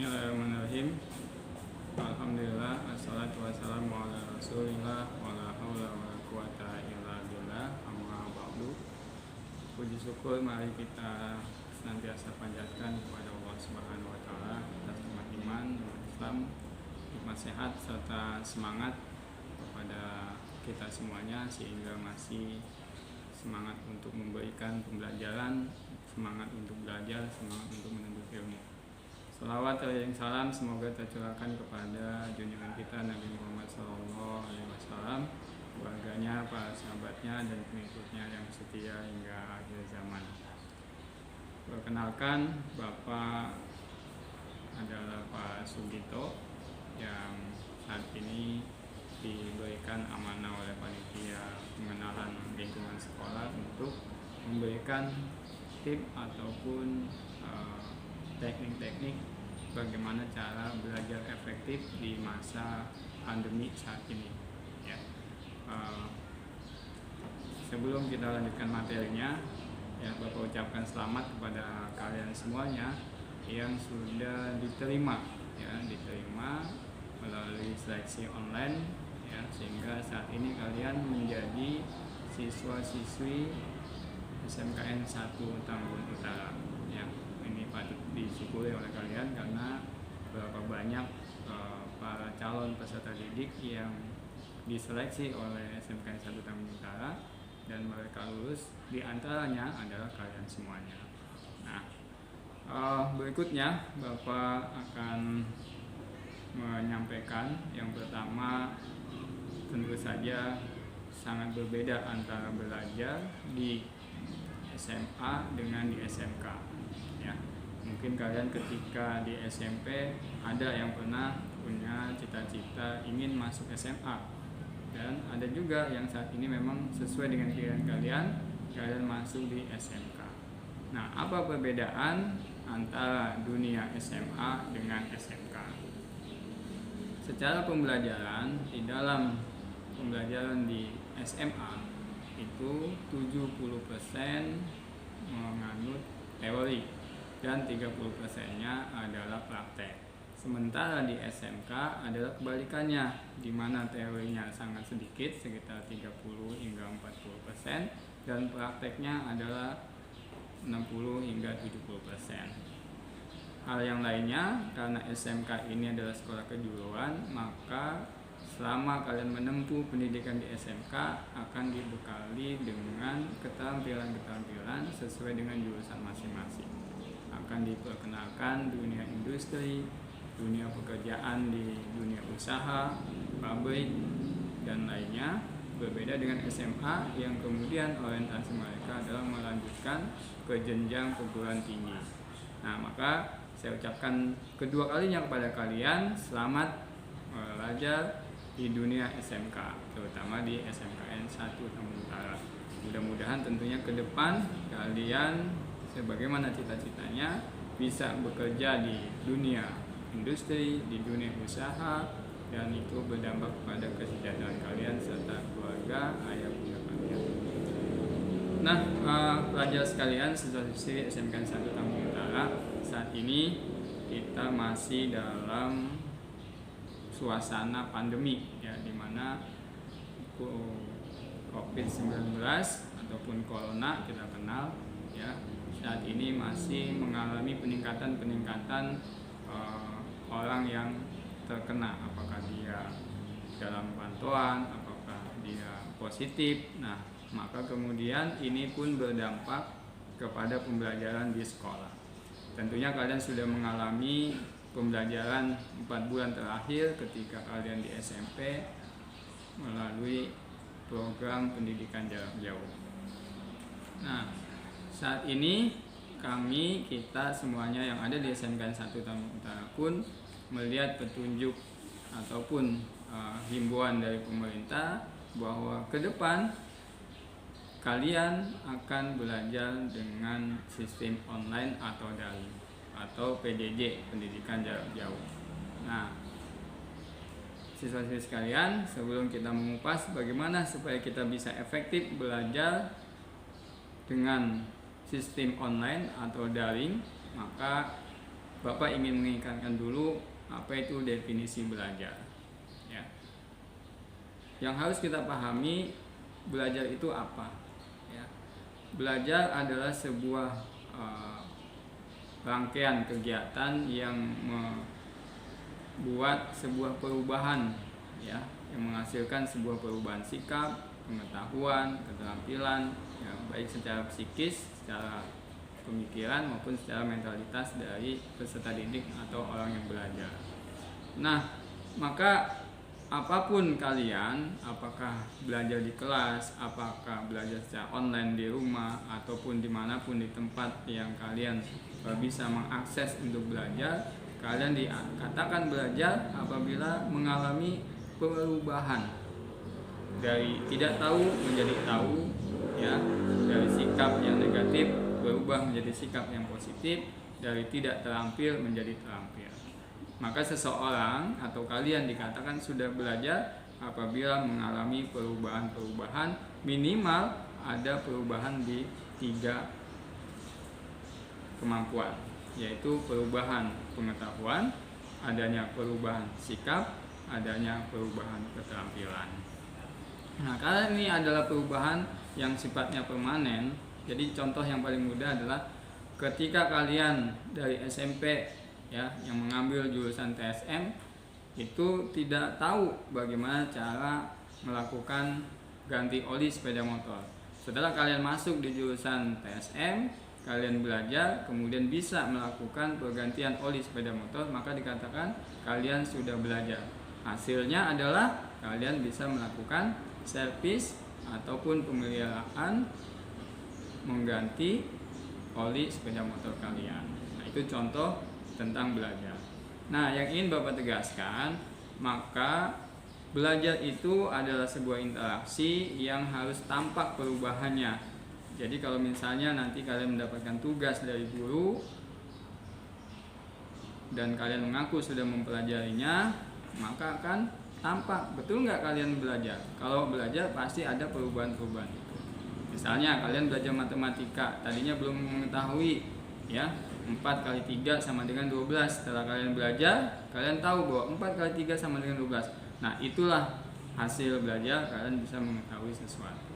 Bismillahirrahmanirrahim. Alhamdulillah, assalatu wassalamu ala rasulillah, wa la hawla wa la quwata illa billah, amma ba'du. Puji syukur mari kita senantiasa panjatkan kepada Allah Subhanahu wa taala atas nikmat iman, nikmat Islam, nikmat sehat serta semangat kepada kita semuanya sehingga masih semangat untuk memberikan pembelajaran, semangat untuk belajar, semangat untuk menuntut ilmu. Salawat dan salam semoga tercurahkan kepada junjungan kita Nabi Muhammad SAW, keluarganya, para sahabatnya, dan pengikutnya yang setia hingga akhir zaman. Perkenalkan, Bapak adalah Pak Sugito yang saat ini diberikan amanah oleh panitia pengenalan lingkungan sekolah untuk memberikan tip ataupun teknik-teknik bagaimana cara belajar efektif di masa pandemi saat ini. Ya. Sebelum kita lanjutkan materinya, ya Bapak ucapkan selamat kepada kalian semuanya yang sudah diterima melalui seleksi online, ya, sehingga saat ini kalian menjadi siswa-siswi SMKN 1 Tambun Utara. Ya, ini patut disyukuri oleh kalian karena berapa banyak para calon peserta didik yang diseleksi oleh SMKN 1 Tambun Utara dan mereka lulus, di antaranya adalah kalian semuanya. Nah, berikutnya Bapak akan menyampaikan yang pertama, tentu saja sangat berbeda antara belajar di SMA dengan di SMK. Ya, mungkin kalian ketika di SMP ada yang pernah punya cita-cita ingin masuk SMA, dan ada juga yang saat ini memang sesuai dengan pilihan kalian masuk di SMK. Nah, apa perbedaan antara dunia SMA dengan SMK? Secara pembelajaran, di dalam pembelajaran di SMA itu 70% menganut teori dan 30%-nya adalah praktek. Sementara di SMK adalah kebalikannya, di mana teorinya sangat sedikit, sekitar 30 hingga 40%, dan prakteknya adalah 60 hingga 70%. Hal yang lainnya, karena SMK ini adalah sekolah kejuruan, maka selama kalian menempuh pendidikan di SMK akan dibekali dengan keterampilan-keterampilan sesuai dengan jurusan masing-masing. Akan diperkenalkan dunia industri, dunia pekerjaan di dunia usaha, pabrik, dan lainnya. Berbeda dengan SMA yang kemudian orientasi mereka adalah melanjutkan ke jenjang perguruan tinggi. Nah, maka saya ucapkan kedua kalinya kepada kalian selamat belajar di dunia SMK, terutama di SMKN 1 Tambun Utara. Mudah-mudahan tentunya ke depan kalian sebagaimana cita-citanya bisa bekerja di dunia industri, di dunia usaha, dan itu berdampak pada kesejahteraan kalian serta keluarga, ayah bunda kalian. Nah, pelajar sekalian, siswa-siswi SMKN 1 Tambun Utara, saat ini kita masih dalam suasana pandemi, ya, di mana COVID-19 ataupun corona kita kenal, ya, saat ini masih mengalami peningkatan orang yang terkena, apakah dia dalam pantauan, apakah dia positif. Nah, maka kemudian ini pun berdampak kepada pembelajaran di sekolah. Tentunya kalian sudah mengalami pembelajaran 4 bulan terakhir ketika kalian di SMP melalui program pendidikan jarak jauh. Nah, saat ini kita semuanya yang ada di SMKN 1 Tambun Utara pun melihat petunjuk ataupun himbauan dari pemerintah bahwa ke depan kalian akan belajar dengan sistem online atau daring atau PJJ, pendidikan jarak jauh. Nah, siswa-siswi sekalian, sebelum kita mengupas bagaimana supaya kita bisa efektif belajar dengan sistem online atau daring, maka Bapak ingin mengingatkan dulu apa itu definisi belajar. Ya. Yang harus kita pahami, belajar itu apa? Ya. Belajar adalah sebuah rangkaian kegiatan yang membuat sebuah perubahan, ya, yang menghasilkan sebuah perubahan sikap, pengetahuan, keterampilan, ya, baik secara psikis, secara pemikiran maupun secara mentalitas dari peserta didik atau orang yang belajar. Nah, maka apapun kalian, apakah belajar di kelas, apakah belajar secara online di rumah, ataupun dimanapun di tempat yang kalian bisa mengakses untuk belajar, kalian dikatakan belajar apabila mengalami perubahan dari tidak tahu menjadi tahu, ya, dari sikap yang negatif berubah menjadi sikap yang positif, dari tidak terampil menjadi terampil. Maka seseorang atau kalian dikatakan sudah belajar apabila mengalami perubahan-perubahan, minimal ada perubahan di 3 kemampuan, yaitu perubahan pengetahuan, adanya perubahan sikap, adanya perubahan keterampilan. Nah, karena ini adalah perubahan yang sifatnya permanen, jadi contoh yang paling mudah adalah ketika kalian dari SMP, ya, yang mengambil jurusan TSM itu tidak tahu bagaimana cara melakukan ganti oli sepeda motor. Setelah kalian masuk di jurusan TSM, kalian belajar, kemudian bisa melakukan pergantian oli sepeda motor, maka dikatakan kalian sudah belajar. Hasilnya adalah kalian bisa melakukan servis ataupun pemeliharaan mengganti oli sepeda motor kalian. Nah, itu contoh tentang belajar. Nah, yang ingin Bapak tegaskan, maka belajar itu adalah sebuah interaksi yang harus tampak perubahannya. Jadi kalau misalnya nanti kalian mendapatkan tugas dari guru dan kalian mengaku sudah mempelajarinya, maka akan tampak betul nggak kalian belajar. Kalau belajar pasti ada perubahan-perubahan. Misalnya kalian belajar matematika, tadinya belum mengetahui, ya, 4 kali 3 sama dengan 12. Setelah kalian belajar, kalian tahu bahwa 4 kali 3 sama dengan 12. Nah, itulah hasil belajar, kalian bisa mengetahui sesuatu.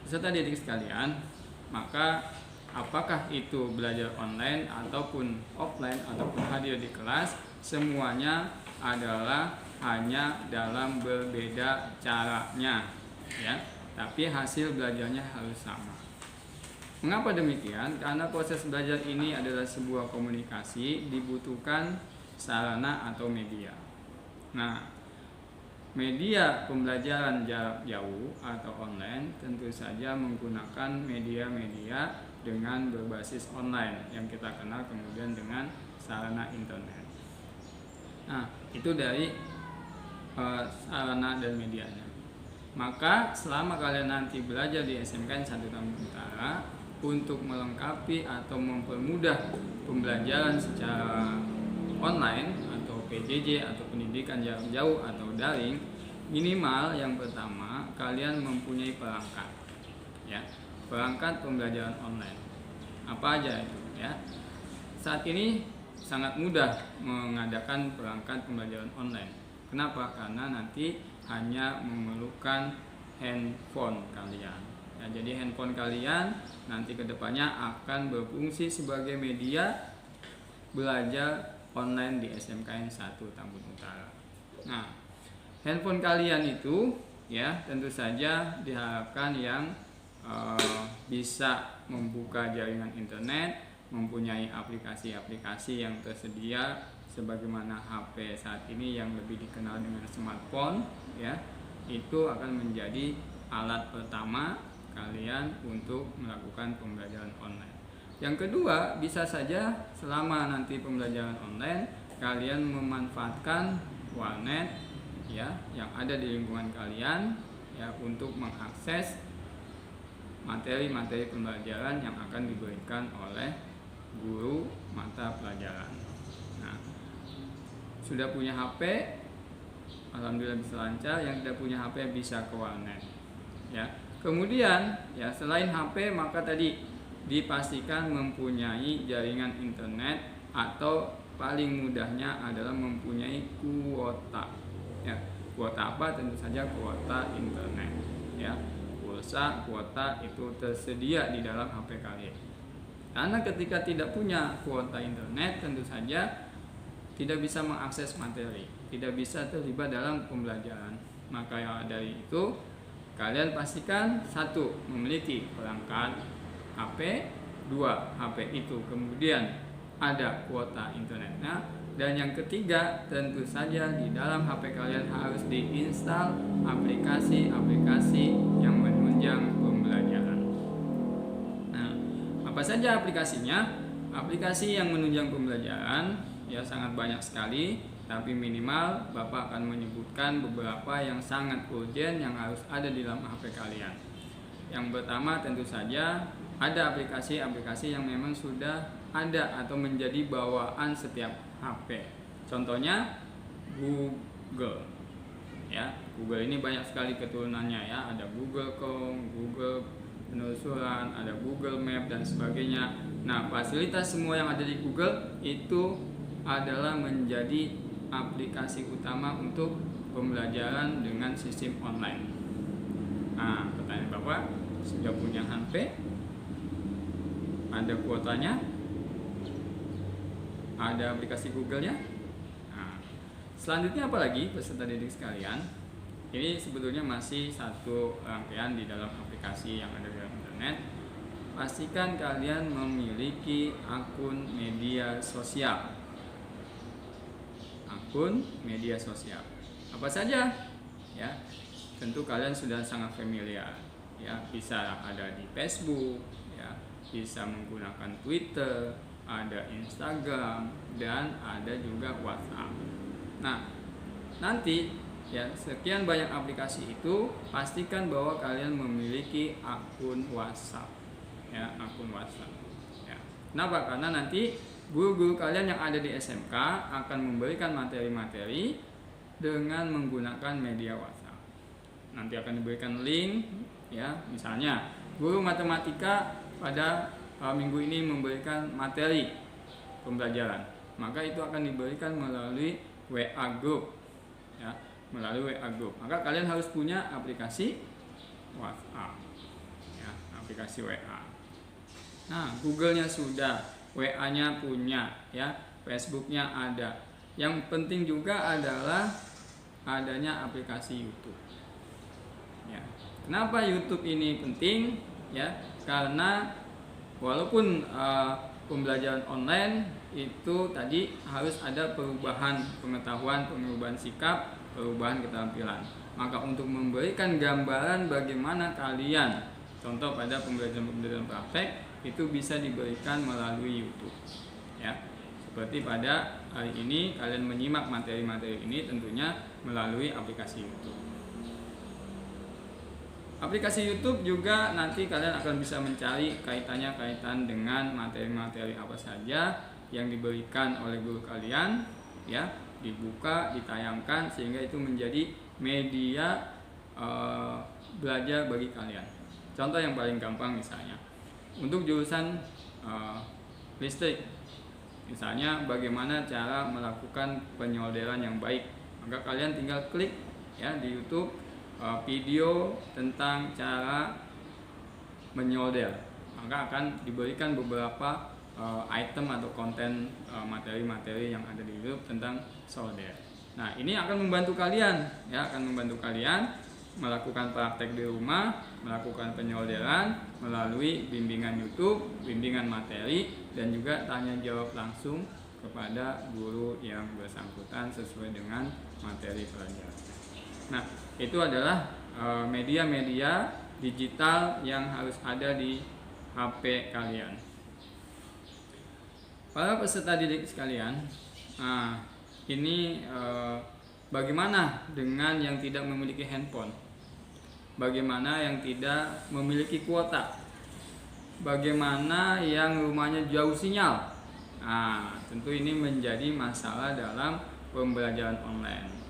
Peserta didik sekalian, maka apakah itu belajar online ataupun offline ataupun hadir di kelas, semuanya adalah hanya dalam berbeda caranya, ya. Tapi hasil belajarnya harus sama. Mengapa demikian? Karena proses belajar ini adalah sebuah komunikasi, dibutuhkan sarana atau media. Nah, media pembelajaran jarak jauh atau online tentu saja menggunakan media-media dengan berbasis online yang kita kenal kemudian dengan sarana internet. Nah, itu dari sarana dan medianya. Maka selama kalian nanti belajar di SMKN 1 Tambun Utara, untuk melengkapi atau mempermudah pembelajaran secara online atau PJJ atau pendidikan jarak jauh atau daring, minimal yang pertama kalian mempunyai perangkat, ya, perangkat pembelajaran online. Apa aja itu, ya? Saat ini sangat mudah mengadakan perangkat pembelajaran online. Kenapa? Karena nanti hanya memerlukan handphone kalian. Ya, jadi handphone kalian nanti kedepannya akan berfungsi sebagai media belajar online di SMKN 1 Tambun Utara. Nah, handphone kalian itu, ya, tentu saja diharapkan yang bisa membuka jaringan internet, mempunyai aplikasi-aplikasi yang tersedia sebagaimana HP saat ini yang lebih dikenal dengan smartphone, ya. Itu akan menjadi alat pertama kalian untuk melakukan pembelajaran online. Yang kedua, bisa saja selama nanti pembelajaran online kalian memanfaatkan warnet, ya, yang ada di lingkungan kalian, ya, untuk mengakses materi-materi pembelajaran yang akan diberikan oleh guru mata pelajaran. Nah, sudah punya HP, alhamdulillah bisa lancar. Yang tidak punya HP bisa ke warnet, ya. Kemudian, ya, selain HP, maka tadi dipastikan mempunyai jaringan internet atau paling mudahnya adalah mempunyai kuota. Ya, kuota apa? Tentu saja kuota internet. Ya, pulsa kuota itu tersedia di dalam HP kalian. Karena ketika tidak punya kuota internet, tentu saja tidak bisa mengakses materi, tidak bisa terlibat dalam pembelajaran. Maka dari itu, kalian pastikan satu, memiliki perangkat HP, dua, HP itu kemudian ada kuota internetnya, dan yang ketiga, tentu saja di dalam HP kalian harus diinstal aplikasi-aplikasi yang menunjang pembelajaran. Nah, apa saja aplikasinya? Aplikasi yang menunjang pembelajaran ya sangat banyak sekali, tapi minimal Bapak akan menyebutkan beberapa yang sangat urgent yang harus ada di dalam HP kalian. Yang pertama tentu saja ada aplikasi-aplikasi yang memang sudah ada atau menjadi bawaan setiap HP. Contohnya Google. Ya, Google ini banyak sekali keturunannya ya, ada Google Chrome, Google penelusuran, ada Google Map dan sebagainya. Nah, fasilitas semua yang ada di Google itu adalah menjadi aplikasi utama untuk pembelajaran dengan sistem online. Nah, pertanyaan Bapak, sudah punya HP? Ada kuotanya? Ada aplikasi Google-nya? Nah, selanjutnya apa lagi peserta didik sekalian? Ini sebetulnya masih satu rangkaian di dalam aplikasi yang ada di dalam internet. Pastikan kalian memiliki akun media sosial. Akun media sosial. Apa saja? Ya, tentu kalian sudah sangat familiar. Ya, bisa ada di Facebook, ya, bisa menggunakan Twitter, ada Instagram, dan ada juga WhatsApp. Nah, nanti ya sekian banyak aplikasi itu, pastikan bahwa kalian memiliki akun WhatsApp. Ya, akun WhatsApp. Ya. Kenapa? Karena nanti guru-guru kalian yang ada di SMK akan memberikan materi-materi dengan menggunakan media WhatsApp. Nanti akan diberikan link, ya, misalnya guru matematika pada minggu ini memberikan materi pembelajaran, maka itu akan diberikan melalui WA group, ya, melalui WA group. Maka kalian harus punya aplikasi WhatsApp, ya, aplikasi WA. Nah, Google-nya sudah, WA-nya punya, ya, Facebook-nya ada. Yang penting juga adalah adanya aplikasi YouTube. Ya. Kenapa YouTube ini penting? Ya, karena walaupun pembelajaran online itu tadi harus ada perubahan pengetahuan, perubahan sikap, perubahan keterampilan. Maka untuk memberikan gambaran bagaimana kalian, contoh pada pembelajaran praktek, itu bisa diberikan melalui YouTube. Ya, seperti pada hari ini kalian menyimak materi-materi ini tentunya melalui aplikasi YouTube. Aplikasi YouTube juga nanti kalian akan bisa mencari kaitan dengan materi-materi apa saja yang diberikan oleh guru kalian, ya, dibuka, ditayangkan sehingga itu menjadi media belajar bagi kalian. Contoh yang paling gampang misalnya untuk jurusan listrik, misalnya bagaimana cara melakukan penyolderan yang baik, maka kalian tinggal klik ya di YouTube video tentang cara menyolder, maka akan diberikan beberapa item atau konten materi-materi yang ada di YouTube tentang solder. Nah, ini akan membantu kalian, ya, akan membantu kalian melakukan praktek di rumah, melakukan penyolderan melalui bimbingan YouTube, bimbingan materi, dan juga tanya jawab langsung kepada guru yang bersangkutan sesuai dengan materi pelajaran. Nah, itu adalah media-media digital yang harus ada di HP kalian. Para peserta didik sekalian, ini bagaimana dengan yang tidak memiliki handphone? Bagaimana yang tidak memiliki kuota? Bagaimana yang rumahnya jauh sinyal? Tentu ini menjadi masalah dalam pembelajaran online.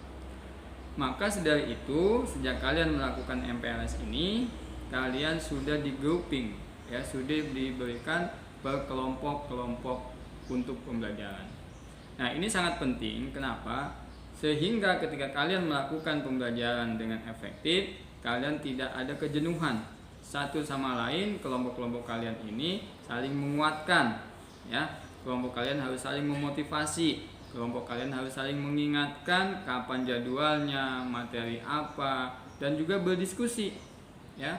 Maka dari itu, sejak kalian melakukan MPLS ini, kalian sudah di grouping, ya sudah diberikan berkelompok-kelompok untuk pembelajaran. Nah, ini sangat penting. Kenapa? Sehingga ketika kalian melakukan pembelajaran dengan efektif, kalian tidak ada kejenuhan. Satu sama lain, kelompok-kelompok kalian ini saling menguatkan, ya. Kelompok kalian harus saling memotivasi, kelompok kalian harus saling mengingatkan kapan jadwalnya, materi apa, dan juga berdiskusi, ya.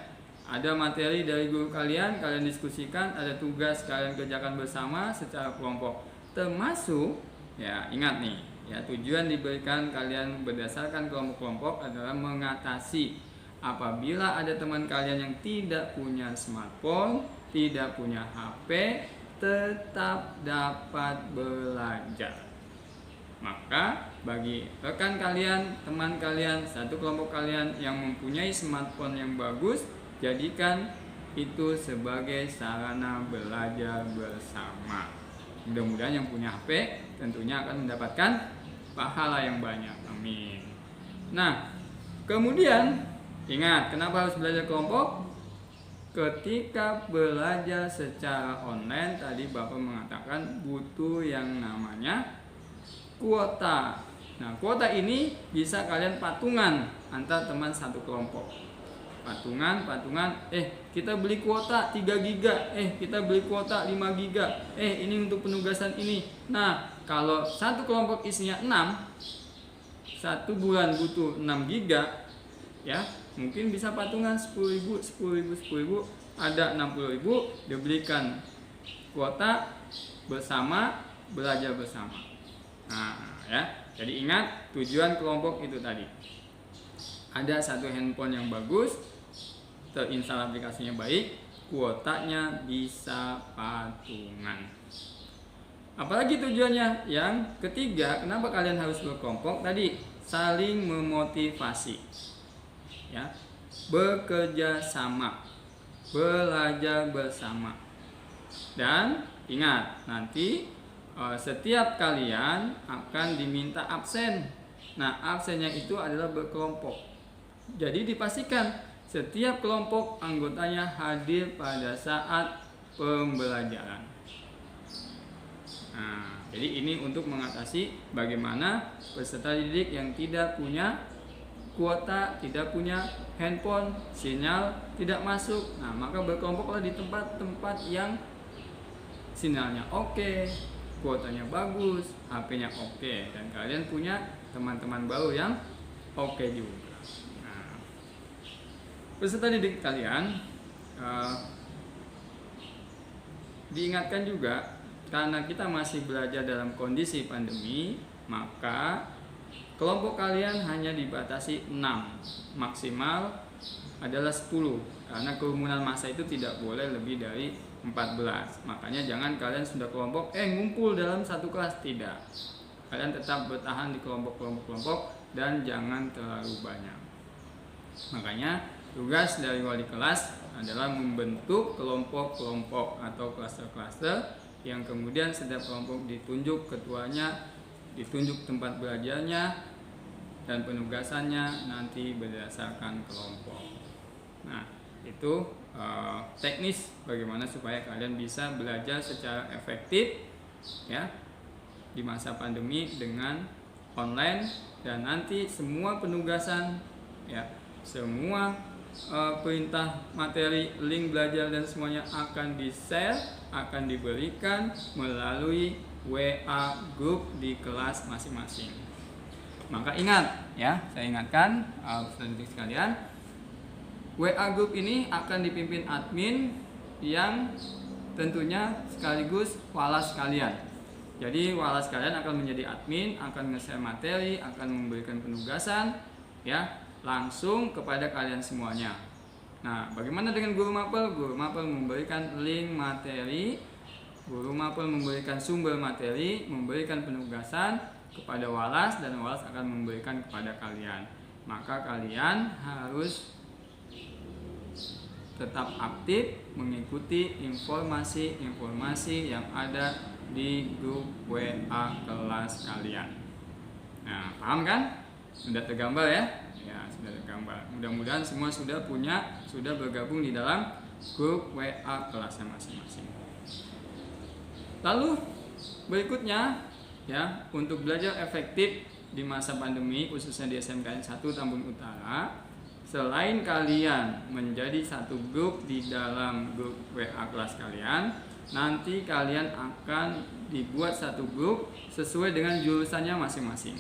Ada materi dari guru kalian diskusikan, ada tugas kalian kerjakan bersama secara kelompok. Termasuk, ya ingat nih, ya tujuan diberikan kalian berdasarkan kelompok-kelompok adalah mengatasi apabila ada teman kalian yang tidak punya smartphone, tidak punya HP, tetap dapat belajar. Maka bagi rekan kalian, teman kalian, satu kelompok kalian yang mempunyai smartphone yang bagus, jadikan itu sebagai sarana belajar bersama. Mudah-mudahan yang punya HP tentunya akan mendapatkan pahala yang banyak. Amin. Nah, kemudian ingat, kenapa harus belajar kelompok? Ketika belajar secara online, tadi Bapak mengatakan butuh yang namanya kuota. Nah, kuota ini bisa kalian patungan antar teman satu kelompok. Patungan, kita beli kuota 3 giga, kita beli kuota 5 giga, ini untuk penugasan ini. Nah, kalau satu kelompok isinya 6, satu bulan butuh 6 giga, ya mungkin bisa patungan 10.000, ada 60.000, dibelikan kuota bersama, belajar bersama. Nah, ya, jadi ingat tujuan kelompok itu tadi. Ada satu handphone yang bagus, terinstall aplikasinya baik, kuotanya bisa patungan. Apalagi tujuannya? Yang ketiga, kenapa kalian harus berkelompok? Tadi saling memotivasi, ya, bekerja sama, belajar bersama. Dan ingat, nanti setiap kalian akan diminta absen. Nah, absennya itu adalah berkelompok. Jadi dipastikan setiap kelompok anggotanya hadir pada saat pembelajaran. Nah, jadi ini untuk mengatasi bagaimana peserta didik yang tidak punya kuota, tidak punya handphone, sinyal tidak masuk. Nah, maka berkelompoklah di tempat-tempat yang sinyalnya oke, kuotanya bagus, HP-nya oke, dan kalian punya teman-teman baru yang oke juga. Nah, peserta didik kalian diingatkan juga, karena kita masih belajar dalam kondisi pandemi, maka kelompok kalian hanya dibatasi 6, maksimal adalah 10, karena kerumunan massa itu tidak boleh lebih dari 14. Makanya jangan kalian sudah kelompok ngumpul dalam satu kelas, tidak. Kalian tetap bertahan di kelompok-kelompok dan jangan terlalu banyak. Makanya tugas dari wali kelas adalah membentuk kelompok-kelompok atau klaster-klaster yang kemudian setiap kelompok ditunjuk ketuanya, ditunjuk tempat belajarnya, dan penugasannya nanti berdasarkan kelompok. Nah, itu teknis bagaimana supaya kalian bisa belajar secara efektif, ya, di masa pandemi dengan online, dan nanti semua penugasan, ya, semua perintah materi, link belajar dan semuanya akan di-share, akan diberikan melalui WA group di kelas masing-masing. Maka ingat, ya, saya ingatkan peserta didik sekalian, WA group ini akan dipimpin admin yang tentunya sekaligus walas kalian. Jadi walas kalian akan menjadi admin, akan nge-share materi, akan memberikan penugasan, ya, langsung kepada kalian semuanya. Nah, bagaimana dengan guru mapel? Guru mapel memberikan link materi, guru mapel memberikan sumber materi, memberikan penugasan kepada walas, dan walas akan memberikan kepada kalian. Maka kalian harus tetap aktif mengikuti informasi-informasi yang ada di grup WA kelas kalian. Nah, paham kan? Sudah tergambar ya? Ya, sudah tergambar. Mudah-mudahan semua sudah bergabung di dalam grup WA kelasnya masing-masing. Lalu berikutnya ya, untuk belajar efektif di masa pandemi khususnya di SMKN 1 Tambun Utara, selain kalian menjadi satu grup di dalam grup WA kelas kalian, nanti kalian akan dibuat satu grup sesuai dengan jurusannya masing-masing.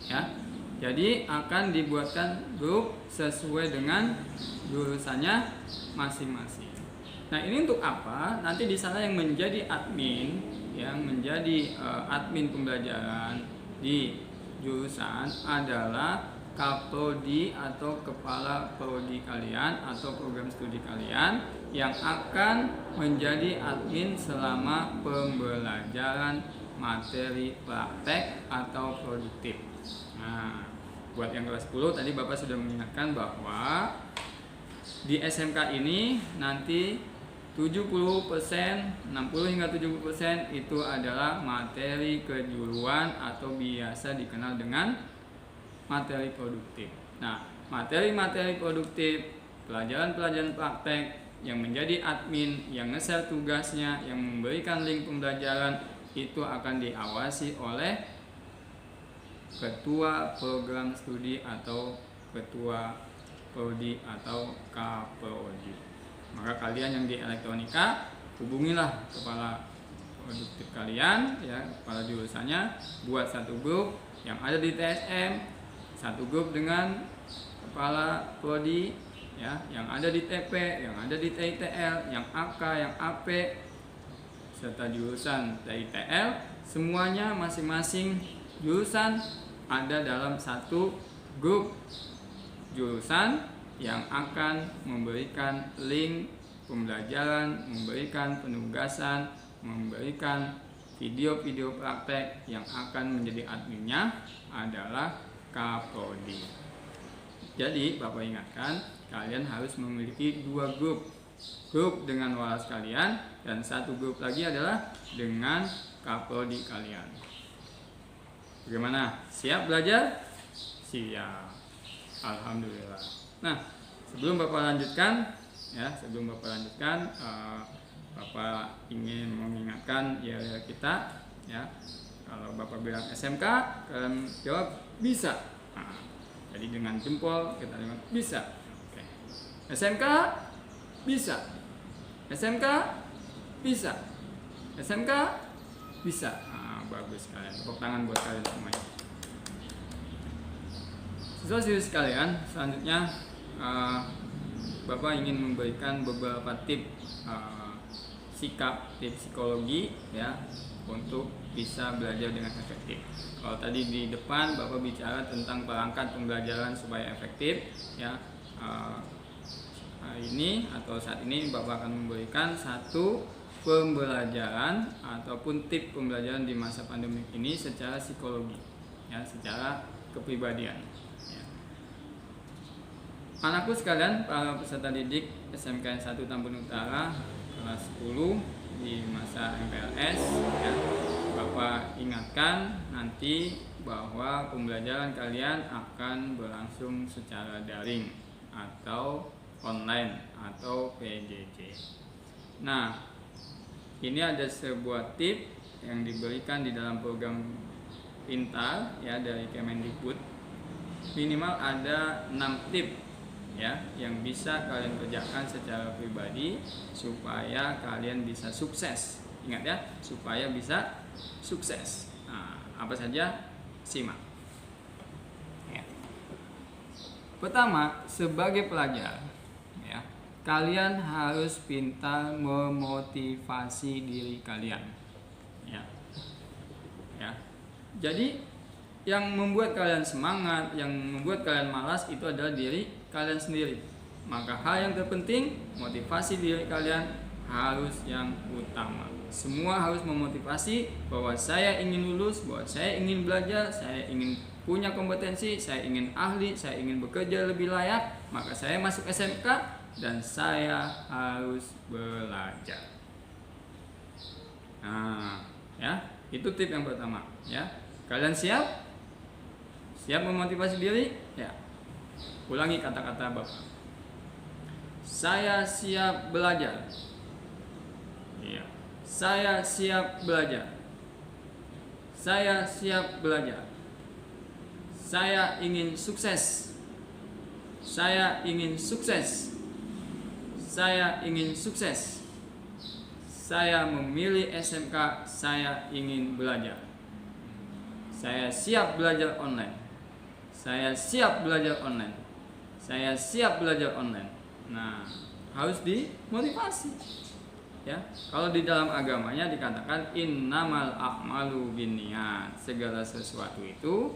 Ya. Jadi akan dibuatkan grup sesuai dengan jurusannya masing-masing. Nah, ini untuk apa? Nanti di sana yang menjadi admin, yang menjadi admin pembelajaran di jurusan adalah Kaprodi atau kepala prodi kalian atau program studi kalian yang akan menjadi admin selama pembelajaran materi praktek atau produktif. Nah, buat yang kelas 10 tadi Bapak sudah mengingatkan bahwa di SMK ini nanti 70%, 60 hingga 70% itu adalah materi kejuruan atau biasa dikenal dengan materi produktif. Nah, materi-materi produktif, pelajaran-pelajaran praktek yang menjadi admin, yang nge-share tugasnya, yang memberikan link pembelajaran itu akan diawasi oleh ketua program studi atau ketua prodi atau kaprodi. Maka kalian yang di elektronika hubungilah kepala produktif kalian ya, kepala jurusannya, buat satu grup yang ada di TSM, satu grup dengan kepala prodi ya, yang ada di TP, yang ada di TITL, yang AK, yang AP serta jurusan TITL, semuanya masing-masing jurusan ada dalam satu grup jurusan yang akan memberikan link pembelajaran, memberikan penugasan, memberikan video-video praktek. Yang akan menjadi adminnya adalah Kaprodi. Jadi Bapak ingatkan, kalian harus memiliki dua grup dengan walas kalian, dan satu grup lagi adalah dengan Kaprodi kalian. Bagaimana? Siap belajar? Siap. Alhamdulillah. Nah, sebelum Bapak lanjutkan, Bapak ingin mengingatkan ya kita ya. Kalau Bapak bilang SMK, kalian jawab bisa. Nah, jadi dengan jempol kita bilang bisa. Oke. SMK bisa. SMK bisa. SMK bisa. Nah, bagus kalian. Tepuk tangan buat kalian semuanya. Siswa-siswi sekalian, selanjutnya Bapak ingin memberikan beberapa tips sikap, tips psikologi ya, untuk bisa belajar dengan efektif. Kalau tadi di depan Bapak bicara tentang perangkat pembelajaran supaya efektif ya, ini atau saat ini Bapak akan memberikan satu pembelajaran ataupun tips pembelajaran di masa pandemi ini secara psikologi ya, secara kepribadian. Anakku sekalian, para peserta didik SMKN 1 Tambun Utara kelas 10 di masa MPLS ya, Bapak ingatkan nanti bahwa pembelajaran kalian akan berlangsung secara daring atau online atau PJJ. Nah, ini ada sebuah tips yang diberikan di dalam program Pintar ya dari Kemendikbud. Minimal ada 6 tips ya yang bisa kalian kerjakan secara pribadi supaya kalian bisa sukses. Ingat ya, supaya bisa sukses. Nah, apa saja? Simak. Ya. Pertama, sebagai pelajar ya, kalian harus pintar memotivasi diri kalian. Ya. Ya. Jadi yang membuat kalian semangat, yang membuat kalian malas itu adalah diri kalian sendiri. Maka hal yang terpenting, motivasi diri kalian harus yang utama. Semua harus memotivasi bahwa saya ingin lulus, bahwa saya ingin belajar, saya ingin punya kompetensi, saya ingin ahli, saya ingin bekerja lebih layak. Maka saya masuk SMK dan saya harus belajar. Nah, ya, itu tips yang pertama ya. Kalian siap? Siap memotivasi diri? Ya. Ulangi kata-kata Bapak. Saya siap belajar. Iya. Saya siap belajar. Saya siap belajar. Saya ingin sukses. Saya ingin sukses. Saya ingin sukses. Saya memilih SMK. Saya ingin belajar. Saya siap belajar online. Saya siap belajar online. Saya siap belajar online. Nah, harus dimotivasi. Ya, kalau di dalam agamanya dikatakan innamal a'malu binniyat. Segala sesuatu itu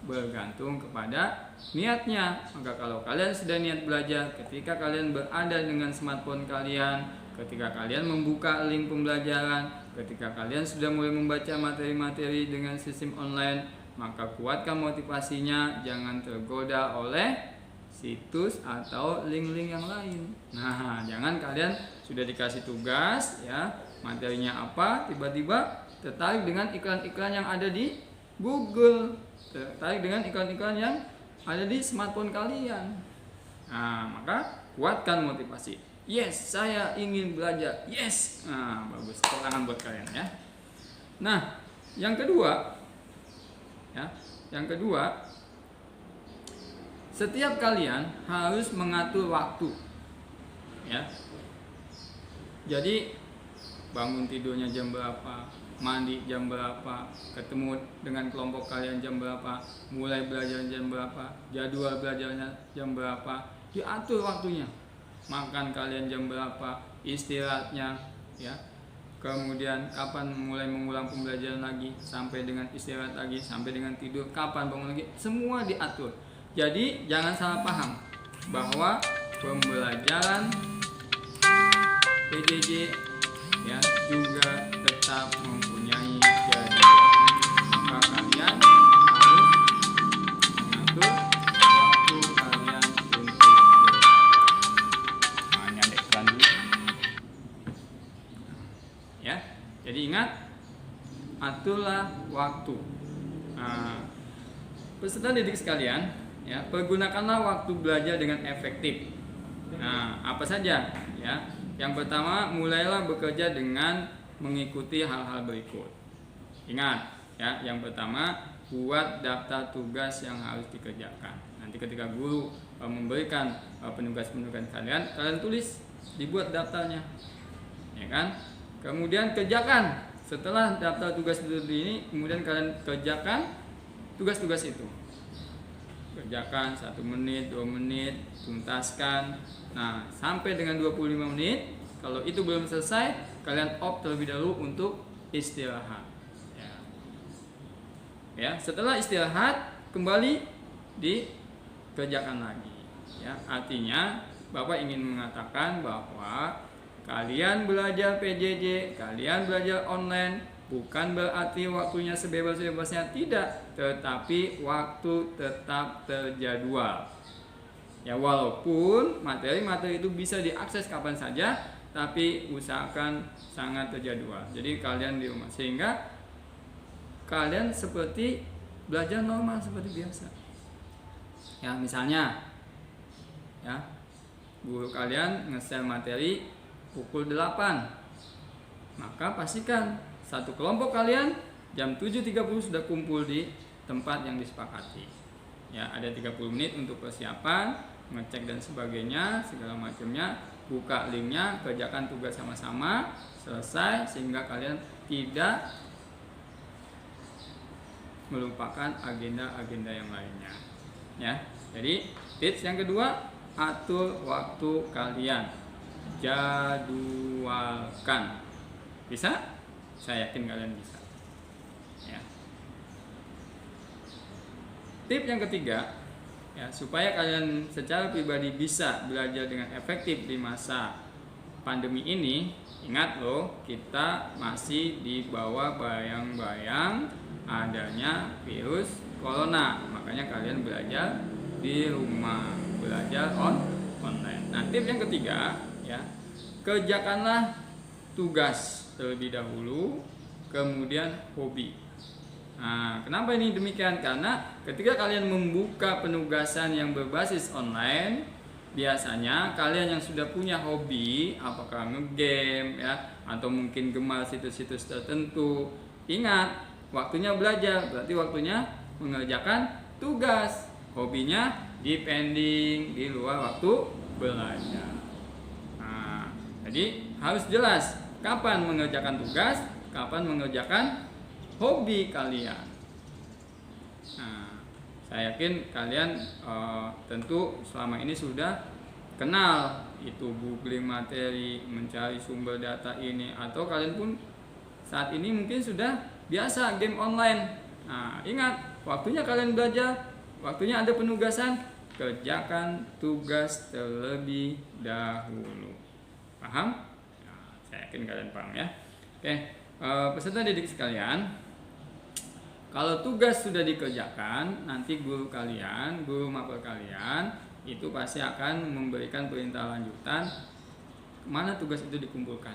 bergantung kepada niatnya. Maka kalau kalian sudah niat belajar, ketika kalian berada dengan smartphone kalian, ketika kalian membuka link pembelajaran, ketika kalian sudah mulai membaca materi-materi dengan sistem online, maka kuatkan motivasinya, jangan tergoda oleh situs atau link-link yang lain. Nah, jangan kalian sudah dikasih tugas ya, materinya apa, tiba-tiba tertarik dengan iklan-iklan yang ada di Google, tertarik dengan iklan-iklan yang ada di smartphone kalian. Nah, maka kuatkan motivasi. Yes, saya ingin belajar. Yes. Nah, bagus. Tepuk tangan buat kalian ya. Nah, yang kedua ya, setiap kalian harus mengatur waktu. Ya. Jadi bangun tidurnya jam berapa, mandi jam berapa, ketemu dengan kelompok kalian jam berapa, mulai belajar jam berapa, jadwal belajarnya jam berapa, diatur waktunya. Makan kalian jam berapa, istirahatnya ya. Kemudian kapan mulai mengulang pembelajaran lagi, sampai dengan istirahat lagi, sampai dengan tidur, kapan bangun lagi, semua diatur. Jadi jangan salah paham bahwa pembelajaran PJJ ya juga tetap mempunyai jadwal. Maka kalian harus mengatur waktu kalian untuk belajar. Hanya dekran dulu. Ya, jadi ingat, aturlah waktu. Nah, peserta didik sekalian, ya, pergunakanlah waktu belajar dengan efektif. Nah, apa saja? Ya, yang pertama, mulailah bekerja dengan mengikuti hal-hal berikut. Ingat, ya, yang pertama, buat daftar tugas yang harus dikerjakan. Nanti ketika guru memberikan penugas-penugas kalian tulis, dibuat daftarnya, ya kan? Kemudian kerjakan. Setelah daftar tugas ini, kemudian kalian kerjakan tugas-tugas itu. Kerjakan 1 menit, 2 menit, tuntaskan. Nah, sampai dengan 25 menit. Kalau itu belum selesai, kalian off terlebih dahulu untuk istirahat. Ya, setelah istirahat kembali dikerjakan lagi. Ya, artinya Bapak ingin mengatakan bahwa kalian belajar PJJ, kalian belajar online, bukan berarti waktunya sebebas-bebasnya, tidak, tetapi waktu tetap terjadwal. Ya, walaupun materi-materi itu bisa diakses kapan saja, tapi usahakan sangat terjadwal. Jadi kalian di rumah, sehingga kalian seperti belajar normal seperti biasa. Ya, misalnya ya, guru kalian nge-share materi pukul 8. Maka pastikan satu kelompok kalian jam 7.30 sudah kumpul di tempat yang disepakati. Ya, ada 30 menit untuk persiapan, ngecek dan sebagainya, segala macamnya, buka linknya, kerjakan tugas sama-sama, selesai, sehingga kalian tidak melupakan agenda-agenda yang lainnya. Ya, jadi tips yang kedua, atur waktu kalian, jadwalkan. Bisa? Saya yakin kalian bisa. Ya. Tip yang ketiga, ya, supaya kalian secara pribadi bisa belajar dengan efektif di masa pandemi ini. Ingat loh, kita masih di bawah bayang-bayang adanya virus corona. Makanya kalian belajar di rumah, belajar online. Nah, tip yang ketiga, ya, kerjakanlah tugas terlebih dahulu, kemudian hobi. Nah, kenapa ini demikian? Karena ketika kalian membuka penugasan yang berbasis online, biasanya kalian yang sudah punya hobi, apakah ngegame ya, atau mungkin gemar situs-situs tertentu, ingat, waktunya belajar, berarti waktunya mengerjakan tugas. Hobinya dipending di luar waktu belajar. Nah, jadi harus jelas kapan mengerjakan tugas, kapan mengerjakan hobi kalian. Nah, saya yakin kalian tentu selama ini sudah kenal itu googling materi, mencari sumber data ini, atau kalian pun saat ini mungkin sudah biasa game online. Nah, ingat, waktunya kalian belajar, waktunya ada penugasan, kerjakan tugas terlebih dahulu. Paham? Nah, saya yakin kalian paham ya. Oke, peserta didik sekalian, kalau tugas sudah dikerjakan, nanti guru kalian, guru mapel kalian itu pasti akan memberikan perintah lanjutan kemana tugas itu dikumpulkan.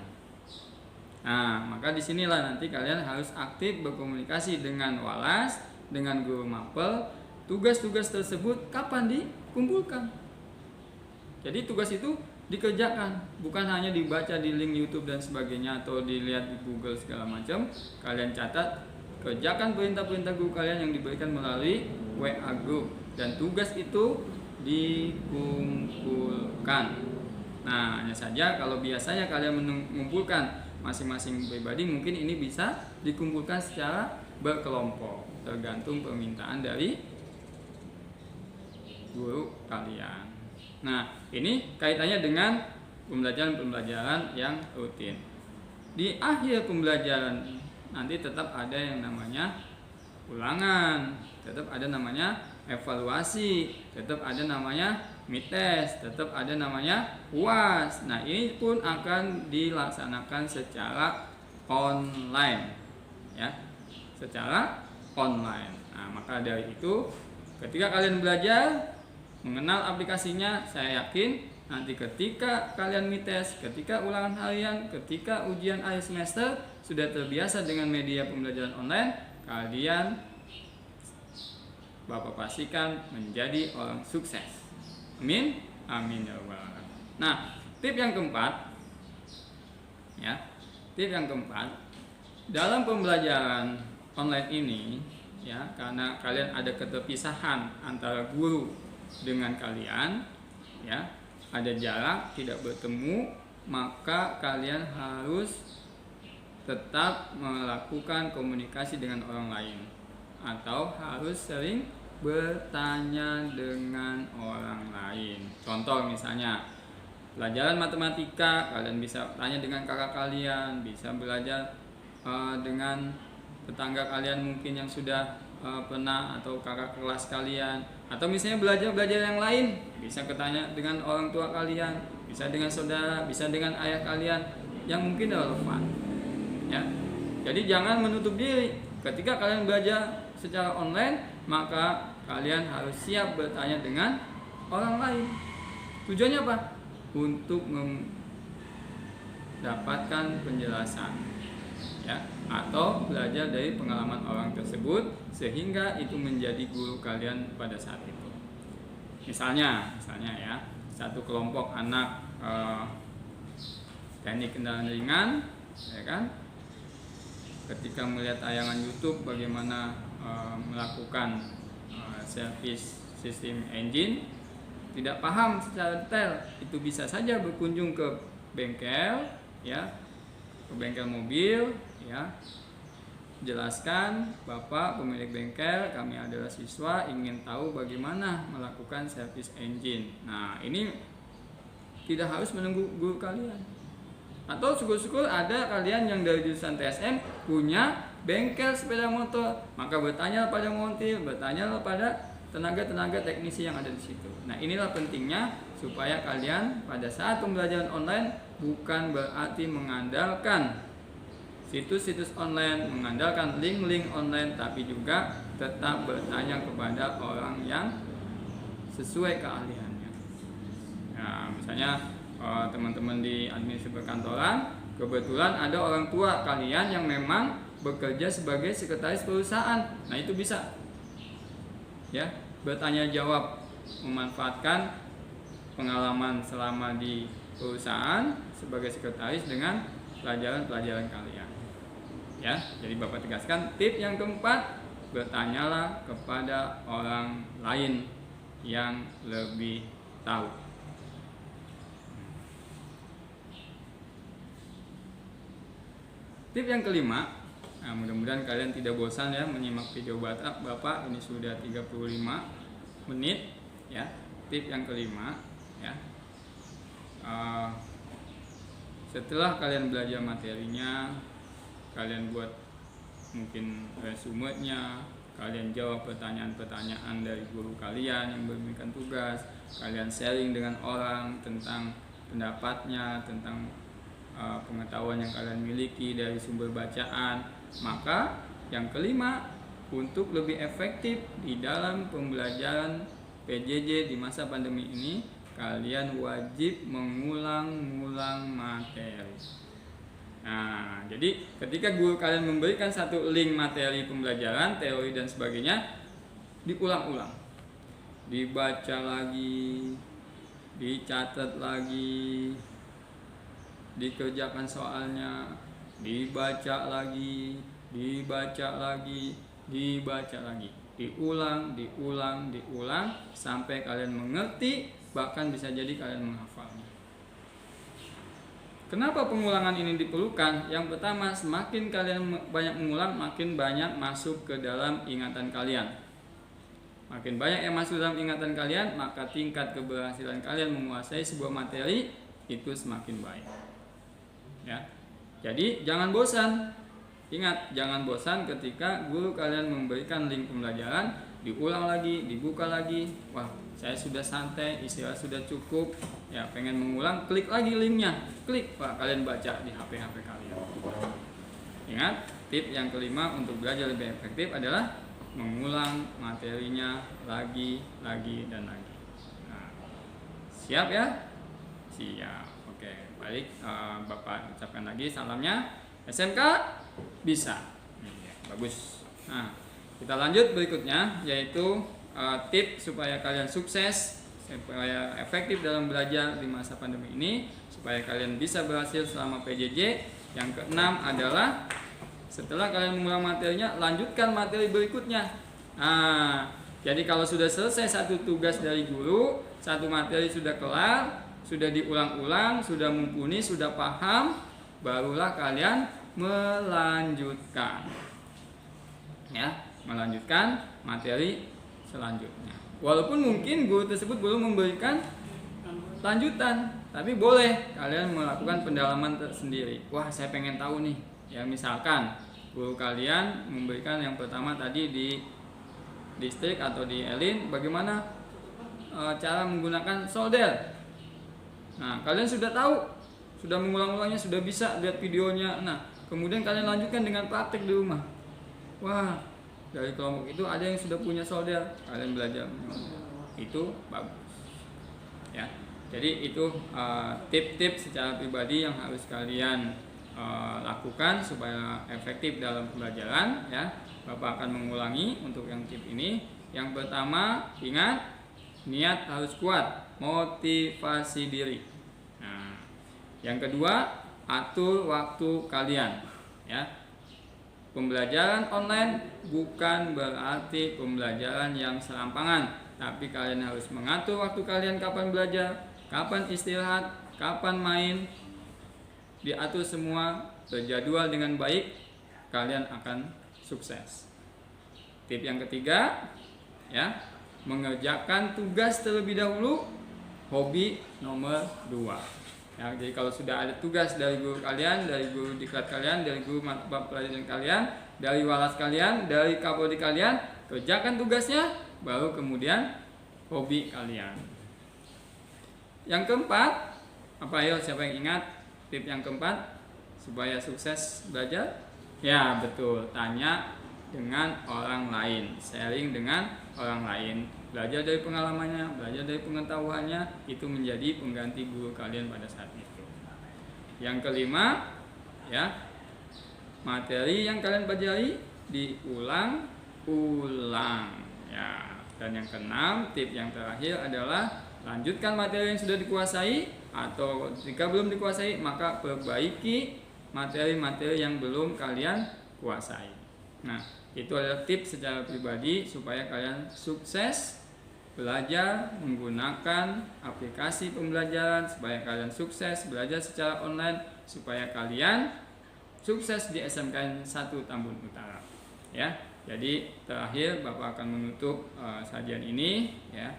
Nah, maka disinilah nanti kalian harus aktif berkomunikasi dengan walas, dengan guru mapel, tugas-tugas tersebut kapan dikumpulkan. Jadi tugas itu dikerjakan, bukan hanya dibaca di link YouTube dan sebagainya, atau dilihat di Google segala macam. Kalian catat, kerjakan perintah-perintah guru kalian yang diberikan melalui WA group, dan tugas itu dikumpulkan. Nah, hanya saja kalau biasanya kalian mengumpulkan masing-masing pribadi, mungkin ini bisa dikumpulkan secara berkelompok, tergantung permintaan dari guru kalian. Nah, ini kaitannya dengan pembelajaran-pembelajaran yang rutin. Di akhir pembelajaran nanti tetap ada yang namanya ulangan, tetap ada namanya evaluasi, tetap ada namanya mites, tetap ada namanya UAS. Nah, ini pun akan dilaksanakan secara online ya, secara online. Nah, maka dari itu ketika kalian belajar mengenal aplikasinya, saya yakin nanti ketika kalian mites, ketika ulangan harian, ketika ujian akhir semester sudah terbiasa dengan media pembelajaran online, kalian Bapak pastikan menjadi orang sukses. Amin. Amin ya rabbal alamin. Nah, tip yang keempat ya. Tip yang keempat, dalam pembelajaran online ini ya, karena kalian ada keterpisahan antara guru dengan kalian ya, ada jarak, tidak bertemu, maka kalian harus tetap melakukan komunikasi dengan orang lain, atau harus sering bertanya dengan orang lain. Contoh misalnya pelajaran matematika, kalian bisa tanya dengan kakak kalian, bisa belajar dengan tetangga kalian mungkin yang sudah pernah, atau kakak kelas kalian, atau misalnya belajar yang lain, bisa ketanya dengan orang tua kalian, bisa dengan saudara, bisa dengan ayah kalian yang mungkin relevan ya. Jadi jangan menutup diri. Ketika kalian belajar secara online, maka kalian harus siap bertanya dengan orang lain. Tujuannya apa? Untuk mendapatkan penjelasan ya, atau belajar dari pengalaman orang tersebut, sehingga itu menjadi guru kalian pada saat itu. Misalnya ya, satu kelompok anak teknik kendaraan ringan ya kan, ketika melihat tayangan YouTube bagaimana melakukan servis sistem engine, tidak paham secara detail, itu bisa saja berkunjung ke bengkel ya, ke bengkel mobil ya, jelaskan, Bapak pemilik bengkel, kami adalah siswa, ingin tahu bagaimana melakukan servis engine. Nah, ini tidak harus menunggu guru kalian. Atau syukur-syukur ada kalian yang dari jurusan TSM punya bengkel sepeda motor, maka bertanya pada montir, bertanya pada tenaga-tenaga teknisi yang ada di situ. Nah, inilah pentingnya supaya kalian pada saat pembelajaran online bukan berarti mengandalkan situs-situs online, mengandalkan link-link online, tapi juga tetap bertanya kepada orang yang sesuai keahliannya. Nah, misalnya teman-teman di administrasi perkantoran, kebetulan ada orang tua kalian yang memang bekerja sebagai sekretaris perusahaan. Nah, itu bisa ya, bertanya jawab, memanfaatkan pengalaman selama di perusahaan sebagai sekretaris dengan pelajaran-pelajaran kalian. Ya, jadi Bapak tegaskan tip yang keempat, bertanyalah kepada orang lain yang lebih tahu. Tip yang kelima, nah mudah-mudahan kalian tidak bosan ya menyimak video Bapak, ini sudah 35 menit ya. Tip yang kelima ya, setelah kalian belajar materinya, kalian buat mungkin resumenya, kalian jawab pertanyaan-pertanyaan dari guru kalian yang memberikan tugas, kalian sharing dengan orang tentang pendapatnya, tentang pengetahuan yang kalian miliki dari sumber bacaan. Maka yang kelima, untuk lebih efektif di dalam pembelajaran PJJ di masa pandemi ini, kalian wajib mengulang-ulang materi. Nah, jadi ketika guru kalian memberikan satu link materi pembelajaran, teori dan sebagainya, diulang-ulang, dibaca lagi, dicatat lagi, dikerjakan soalnya, dibaca lagi, diulang sampai kalian mengerti, bahkan bisa jadi kalian menghafalnya. Kenapa pengulangan ini diperlukan? Yang pertama, semakin kalian banyak mengulang, makin banyak masuk ke dalam ingatan kalian. Makin banyak yang masuk dalam ingatan kalian, maka tingkat keberhasilan kalian menguasai sebuah materi itu semakin baik. Ya, jadi jangan bosan. Ingat, jangan bosan ketika guru kalian memberikan link pembelajaran, diulang lagi, dibuka lagi. Wah, saya sudah santai, istirahat sudah cukup, ya pengen mengulang, klik lagi linknya, klik, wah kalian baca di HP kalian. Ingat, tip yang kelima untuk belajar lebih efektif adalah mengulang materinya lagi dan lagi. Nah, siap ya? Siap. Oke, baik, Bapak ucapkan lagi salamnya. SMK bisa. Bagus. Nah, kita lanjut berikutnya, yaitu tip supaya kalian sukses, supaya efektif dalam belajar di masa pandemi ini, supaya kalian bisa berhasil selama PJJ. Yang keenam adalah setelah kalian mengulang materinya, lanjutkan materi berikutnya. Nah, jadi kalau sudah selesai satu tugas dari guru, satu materi sudah kelar, sudah diulang-ulang, sudah mumpuni, sudah paham, barulah kalian melanjutkan. Ya, melanjutkan materi selanjutnya. Walaupun mungkin guru tersebut belum memberikan lanjutan, tapi boleh kalian melakukan pendalaman tersendiri. Wah, saya pengen tahu nih. Ya, misalkan guru kalian memberikan yang pertama tadi di distrik atau di Elin, bagaimana cara menggunakan solder. Nah, kalian sudah tahu, sudah mengulang-ulangnya, sudah bisa lihat videonya. Nah, kemudian kalian lanjutkan dengan praktek di rumah. Wah, dari kelompok itu ada yang sudah punya solder, kalian belajar. Itu bagus. Ya, jadi itu tip-tip secara pribadi yang harus kalian lakukan supaya efektif dalam pembelajaran. Ya, Bapak akan mengulangi untuk yang tip ini. Yang pertama, ingat, niat harus kuat, motivasi diri. Nah, yang kedua, atur waktu kalian. Ya, pembelajaran online bukan berarti pembelajaran yang serampangan, tapi kalian harus mengatur waktu kalian, kapan belajar, kapan istirahat, kapan main, diatur semua, terjadwal dengan baik, kalian akan sukses. Tip yang ketiga, ya, mengerjakan tugas terlebih dahulu, hobi nomor 2. Ya, jadi kalau sudah ada tugas dari guru kalian, dari guru diklat kalian, dari guru mata pelajaran kalian, dari walas kalian, dari kapoldi kalian, kerjakan tugasnya, baru kemudian hobi kalian. Yang keempat, apa ayo siapa yang ingat tip yang keempat supaya sukses belajar? Ya, betul, tanya dengan orang lain, sharing dengan orang lain, belajar dari pengalamannya, belajar dari pengetahuannya, itu menjadi pengganti guru kalian pada saat itu. Yang kelima, ya, materi yang kalian pelajari diulang-ulang, ya. Dan yang keenam, tip yang terakhir adalah lanjutkan materi yang sudah dikuasai, atau jika belum dikuasai maka perbaiki materi-materi yang belum kalian kuasai. Nah, itu adalah tips secara pribadi supaya kalian sukses belajar menggunakan aplikasi pembelajaran, supaya kalian sukses belajar secara online, supaya kalian sukses di SMKN 1 Tambun Utara. Ya, jadi terakhir Bapak akan menutup sajian ini. Ya,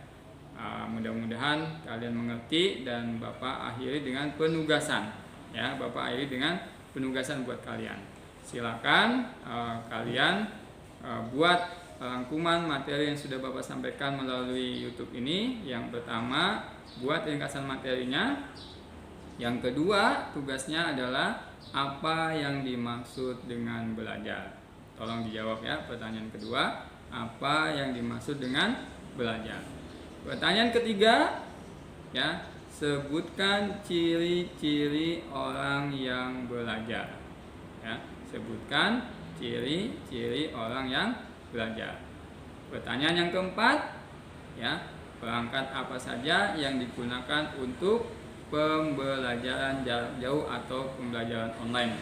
mudah-mudahan kalian mengerti dan Bapak akhiri dengan penugasan. Ya, Bapak akhiri dengan penugasan buat kalian. Silakan kalian buat rangkuman materi yang sudah Bapak sampaikan melalui YouTube ini. Yang pertama, buat ringkasan materinya. Yang kedua, tugasnya adalah apa yang dimaksud dengan belajar. Tolong dijawab ya, pertanyaan kedua, apa yang dimaksud dengan belajar. Pertanyaan ketiga, ya, sebutkan ciri-ciri orang yang belajar. Ya, sebutkan ciri-ciri orang yang belajar. Pertanyaan yang keempat, ya, perangkat apa saja yang digunakan untuk pembelajaran jarak jauh atau pembelajaran online.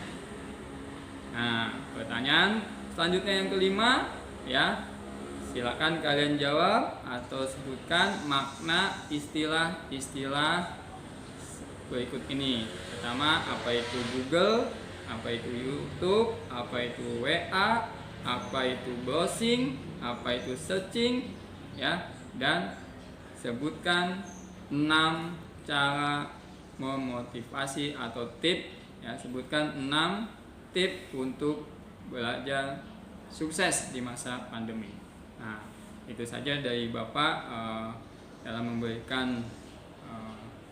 Nah, pertanyaan selanjutnya yang kelima, ya, silakan kalian jawab atau sebutkan makna istilah-istilah berikut ini. Pertama, apa itu Google, apa itu YouTube, apa itu WA, apa itu browsing, apa itu searching, ya, dan sebutkan 6 cara memotivasi atau tip, ya, sebutkan 6 tip untuk belajar sukses di masa pandemi. Nah, itu saja dari Bapak dalam memberikan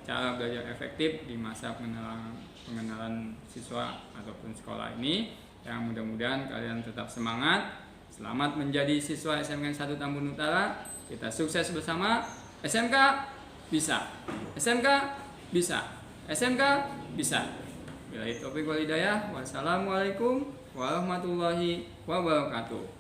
cara belajar efektif di masa pengenalan siswa ataupun sekolah ini. Yang mudah-mudahan kalian tetap semangat. Selamat menjadi siswa SMK 1 Tambun Utara. Kita sukses bersama. SMK bisa. SMK bisa. SMK bisa. Billahi taufiq wal hidayah. Wassalamualaikum warahmatullahi wabarakatuh.